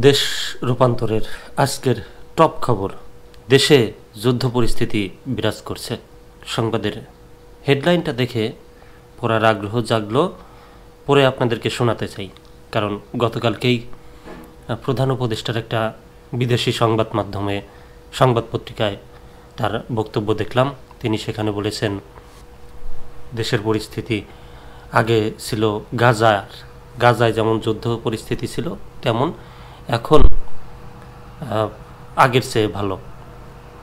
দেশ রূপান্তরের আজকের টপ খবর। দেশে যুদ্ধ পরিস্থিতি বিরাজ করছে। সংবাদের হেডলাইনটা দেখে পড়ার আগ্রহ জাগলো, পড়ে আপনাদেরকে শোনাতে চাই। কারণ গতকালকেই প্রধান উপদেষ্টার একটা বিদেশি সংবাদ মাধ্যমে সংবাদ পত্রিকায় তার বক্তব্য দেখলাম। তিনি সেখানে বলেছেন, দেশের পরিস্থিতি আগে ছিল গাজায় যেমন যুদ্ধ পরিস্থিতি ছিল, তেমন এখন আগের চেয়ে ভালো।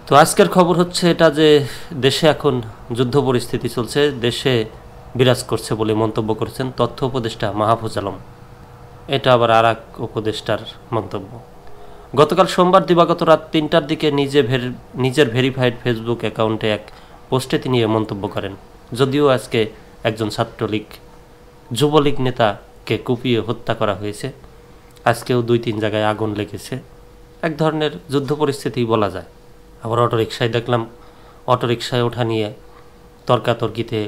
তো আজকের খবর হচ্ছে এটা যে দেশে এখন যুদ্ধ পরিস্থিতি চলছে, দেশে বিরাজ করছে বলে মন্তব্য করেছেন তথ্য উপদেষ্টা মাহফুজ আলম। এটা আবার আর এক উপদেষ্টার মন্তব্য। গতকাল সোমবার দিবাগত রাত ৩টার দিকে নিজের ভেরিফাইড ফেসবুক অ্যাকাউন্টে এক পোস্টে তিনি এ মন্তব্য করেন। যদিও আজকে একজন ছাত্রলীগ যুবলীগ নেতাকে কুপিয়ে হত্যা করা হয়েছে, আজকেও ২-৩ জায়গায় আগুন লেগেছে, এক ধরনের যুদ্ধ পরিস্থিতি বলা যায়। আবার অটোরিকশায় দেখলাম, অটোরিকশায় ওঠা নিয়ে তর্কাতর্কিতে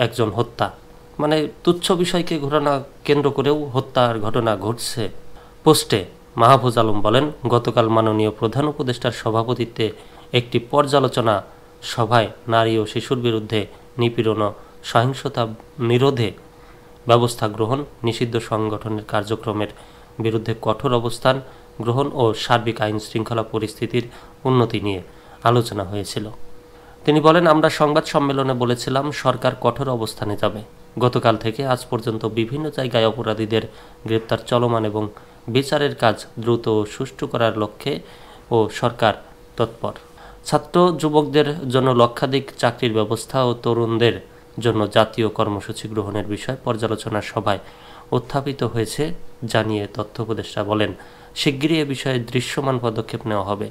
একজন হত্যা, মানে তুচ্ছ বিষয়কে কেন্দ্র করেও হত্যার ঘটনা ঘটছে। পোস্টে মাহফুজ আলম বলেন, গতকাল মাননীয় প্রধান উপদেষ্টার সভাপতিত্বে একটি পর্যালোচনা সভায় নারী ও শিশুর বিরুদ্ধে নিপীড়ন ও সহিংসতা নিরোধে ব্যবস্থা গ্রহণ, নিষিদ্ধ সংগঠনের কার্যক্রমের বিরুদ্ধে কঠোর অবস্থান গ্রহণ ও সার্বিক আইন শৃঙ্খলা পরিস্থিতির উন্নতি নিয়ে আলোচনা হয়েছিল। তিনি বলেন, আমরা সংবাদ সম্মেলনে বলেছিলাম সরকার কঠোর অবস্থানে যাবে। গতকাল থেকে আজ পর্যন্ত বিভিন্ন জায়গায় অপরাধীদের গ্রেপ্তার চলমান এবং বিচারের কাজ দ্রুত ও সুষ্ঠু করার লক্ষ্যে ও সরকার তৎপর। ছাত্র যুবকদের জন্য লক্ষাধিক চাকরির ব্যবস্থা ও তরুণদের জন্য জাতীয় কর্মসূচি গ্রহণের বিষয় পর্যালোচনা সভায় উত্থাপিত হয়েছে জানিয়ে তথ্য উপদেষ্টা বলেন, শিগগিরই এ বিষয়ে দৃশ্যমান পদক্ষেপ নেওয়া হবে।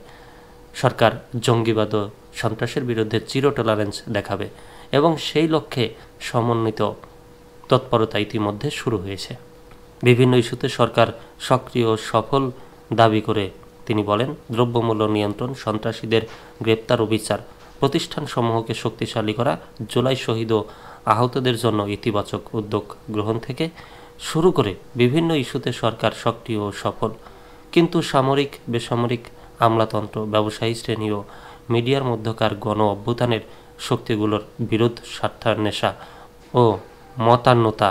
সরকার জঙ্গিবাদ ও সন্ত্রাসের বিরুদ্ধে জিরো টলারেন্স দেখাবে এবং সেই লক্ষ্যে সমন্বিত তৎপরতা ইতিমধ্যে শুরু হয়েছে। বিভিন্ন ইস্যুতে সরকার সক্রিয় ও সফল দাবি করে তিনি বলেন, দ্রব্যমূল্য নিয়ন্ত্রণ, সন্ত্রাসীদের গ্রেপ্তার ও বিচার, প্রতিষ্ঠানসমূহকে শক্তিশালী করা, জুলাই শহীদ ও আহতদের জন্য ইতিবাচক উদ্যোগ গ্রহণ থেকে শুরু করে বিভিন্ন ইস্যুতে সরকার সক্রিয় ও সফল। কিন্তু সামরিক বেসামরিক আমলাতন্ত্র, ব্যবসায়ী শ্রেণী ও মিডিয়ার মধ্যকার গণ অভ্যুত্থানের শক্তিগুলোর বিরোধ স্বার্থান্বেষা ও মতান্বতা,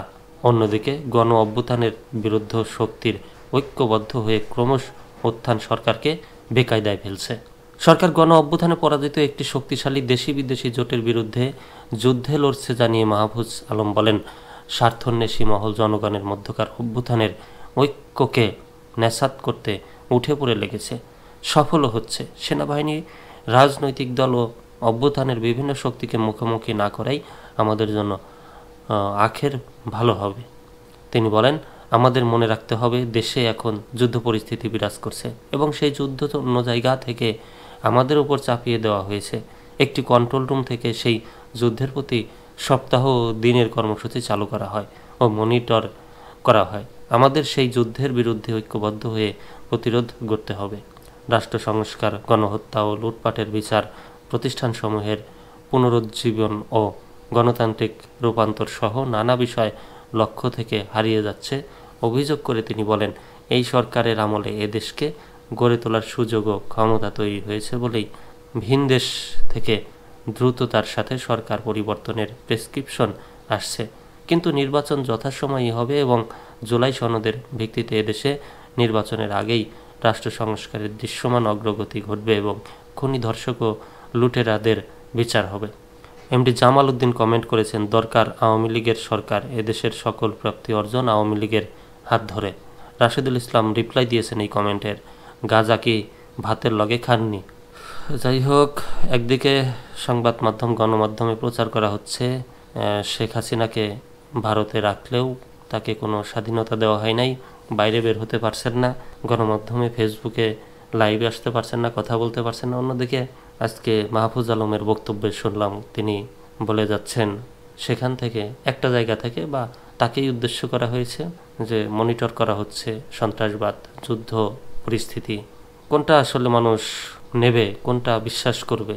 অন্যদিকে গণ অভ্যুত্থানের বিরুদ্ধ শক্তির ঐক্যবদ্ধ হয়ে ক্রমশ উত্থান সরকারকে বেকায়দায় ফেলছে। সরকার গণ অভ্যুত্থানে পরাজিত একটি শক্তিশালী দেশি বিদেশি জোটের বিরুদ্ধে যুদ্ধে লড়ছে জানিয়ে মাহফুজ আলম বলেন, স্বার্থান্বেষী মহল জনগণের মধ্যকার অভ্যুত্থানের ঐক্যকে ন্যাসাত করতে উঠে পড়ে লেগেছে, সফলও হচ্ছে। সেনাবাহিনী, রাজনৈতিক দল ও অভ্যুত্থানের বিভিন্ন শক্তিকে মুখোমুখি না করাই আমাদের জন্য আখের ভালো হবে। তিনি বলেন, আমাদের মনে রাখতে হবে দেশে এখন যুদ্ধ পরিস্থিতি বিরাজ করছে এবং সেই যুদ্ধ অন্য জায়গা থেকে আমাদের উপর চাপিয়ে দেওয়া হয়েছে। একটি কন্ট্রোল রুম থেকে সেই যুদ্ধের প্রতি সপ্তাহ ও দিনের কর্মসূচি চালু করা হয় ও মনিটর করা হয়। আমাদের সেই যুদ্ধের বিরুদ্ধে ঐক্যবদ্ধ হয়ে প্রতিরোধ গড়তে হবে। রাষ্ট্র সংস্কার, গণহত্যা ও লুটপাটের বিচার, প্রতিষ্ঠানসমূহের পুনরুজ্জীবন ও গণতান্ত্রিক রূপান্তর সহ নানা বিষয় লক্ষ্য থেকে হারিয়ে যাচ্ছে অভিযোগ করে তিনি বলেন, এই সরকারের আমলে এদেশকে গড়ে তোলার সুযোগ ও ক্ষমতা তৈরি হয়েছে বলেই ভিনদেশ থেকে দ্রুততার সাথে সরকার পরিবর্তনের প্রেসক্রিপশন আসছে। কিন্তু নির্বাচন যথাসময়ই হবে এবং জুলাই সনদের ভিত্তিতে এদেশে নির্বাচনের আগেই রাষ্ট্র সংস্কারের দৃশ্যমান অগ্রগতি ঘটবে এবং খুনি, ধর্ষক ও লুটেরাদের বিচার হবে। এমডি জামাল উদ্দিন কমেন্ট করেছেন, দরকার আওয়ামী লীগের সরকার, এদেশের সকল প্রাপ্তি অর্জন আওয়ামী লীগের হাত ধরে। রাশেদুল ইসলাম রিপ্লাই দিয়েছেন এই কমেন্টের, গাজা কি ভাতের লগে খাননি? যাই হোক, একদিকে সংবাদ মাধ্যম, গণমাধ্যমে প্রচার করা হচ্ছে শেখ হাসিনাকে ভারতে রাখলেও তাকে কোনো স্বাধীনতা দেওয়া হয় নাই, বাইরে বের হতে পারছেন না, গণমাধ্যমে ফেসবুকে লাইভে আসতে পারছেন না, কথা বলতে পারছেন না। অন্যদিকে আজকে মাহফুজ আলমের বক্তব্যে শুনলাম তিনি বলে যাচ্ছেন সেখান থেকে, একটা জায়গা থেকে বা তাকেই উদ্দেশ্য করা হয়েছে যে মনিটর করা হচ্ছে সন্ত্রাসবাদ, যুদ্ধ পরিস্থিতি। কোনটা আসলে মানুষ নেবে, কোনটা বিশ্বাস করবে?